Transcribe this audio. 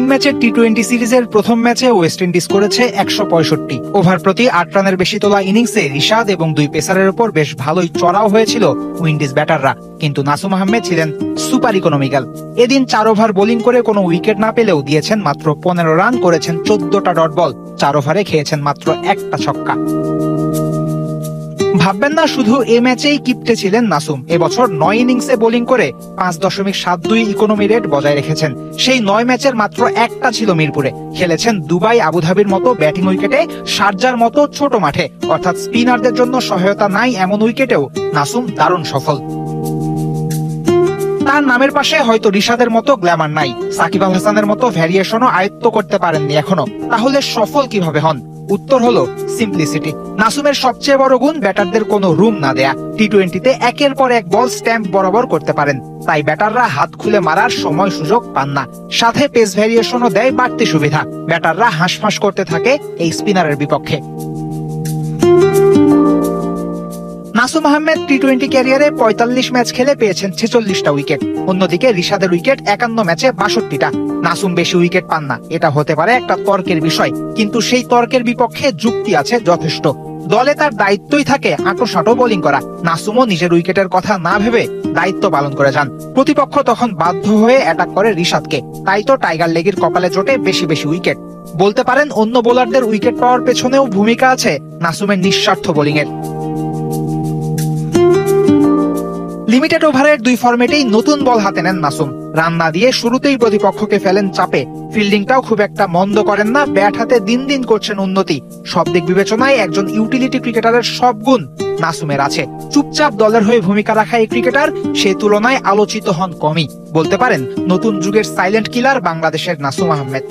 ম্যাচের টি-20 সিরিজের প্রথম ম্যাচে ওয়েস্ট ইন্ডিজ করেছে ১৬৫। ওভার প্রতি ৮ রানের বেশি তোলা ইনিংসে রিশাদ এবং দুই পেসারের উপর বেশ ভালোই চড়াও হয়েছিল উইন্ডিজ ব্যাটাররা, কিন্তু নাসুম আহমেদ ছিলেন সুপার ইকোনমিক্যাল। এদিন ৪ ওভার বোলিং করে কোনো উইকেট না পেলেও দিয়েছেন মাত্র ১৫ রান, করেছেন ১৪টা ডট বল, ৪ ওভারে খেয়েছেন মাত্র একটা ছক্কা। ভাববেন না শুধু এ ম্যাচেই কিপ্টে ছিলেন নাসুম। এবছর ৯ ইনিংসে বোলিং করে ৫.৭২ ইকোনমি রেট বজায় রেখেছেন। সেই ৯ ম্যাচের মাত্র একটা ছিল মিরপুরে। খেলেছেন দুবাই, আবুধাবির মতো ব্যাটিং উইকেটে, শারজার মতো ছোট মাঠে, অর্থাৎ স্পিনারদের জন্য সহায়তা নাই এমন উইকেটেও নাসুম দারুণ সফল। তার নামের পাশে হয়তো রিশাদের মতো গ্ল্যামার নাই, সাকিব আল হাসানের মতো ভ্যারিয়েশনও আয়ত্ত করতে পারেননি এখনো। তাহলে সফল কিভাবে হন? উত্তর হলো সিম্পলিসিটি। নাসুমের সবচেয়ে বড় গুণ ব্যাটারদের কোনো রুম না দেয়া। টি-20তে একের পর এক বল স্ট্যাম্প বরাবর করতে পারেন, তাই ব্যাটাররা হাত খুলে মারার সময় সুযোগ পান না। সাথে পেস ভ্যারিয়েশনও দেয় বাড়তি সুবিধা। ব্যাটাররা হাঁসফাঁস করতে থাকে এই স্পিনারের বিপক্ষে। নাসুম আহমেদ টি-20 ক্যারিয়ারে ৪৫ ম্যাচ খেলে পেয়েছেন ৪৬টা উইকেট। অন্যদিকে রিশাদের উইকেট ৫১ ম্যাচে ৬২টা। নাসুম বেশি উইকেট পান না, এটা হতে পারে একটা তর্কের বিষয়, কিন্তু সেই তর্কের বিপক্ষে যুক্তি আছে যথেষ্ট। দলে তার দায়িত্বই থাকে আঁটো বোলিং করা। নাসুমও নিজের উইকেটের কথা না ভেবে দায়িত্ব পালন করে যান। প্রতিপক্ষ তখন বাধ্য হয়ে অ্যাটাক করে রিশাদকে, তাই তো টাইগার লেগির কপালে জোটে বেশি উইকেট। বলতে পারেন অন্য বোলারদের উইকেট পাওয়ার পেছনেও ভূমিকা আছে নাসুমের নিঃস্বার্থ বোলিং এর। লিমিটেড ওভারের ২ ফরম্যাটেই নতুন বল হাতে নেন নাসুম। রান না দিয়ে শুরুতেই প্রতিপক্ষকে ফেলেন চাপে। ফিল্ডিংটাও খুব একটা মন্দ করেন না, ব্যাট হাতে দিন করছেন উন্নতি। সব দিক বিবেচনায় একজন ইউটিলিটি ক্রিকেটারের সব গুণ নাসুমের আছে। চুপচাপ দলের হয়ে ভূমিকা রাখা এই ক্রিকেটার সে তুলনায় আলোচিত হন কমই। বলতে পারেন নতুন যুগের সাইলেন্ট কিলার বাংলাদেশের নাসুম আহমেদ।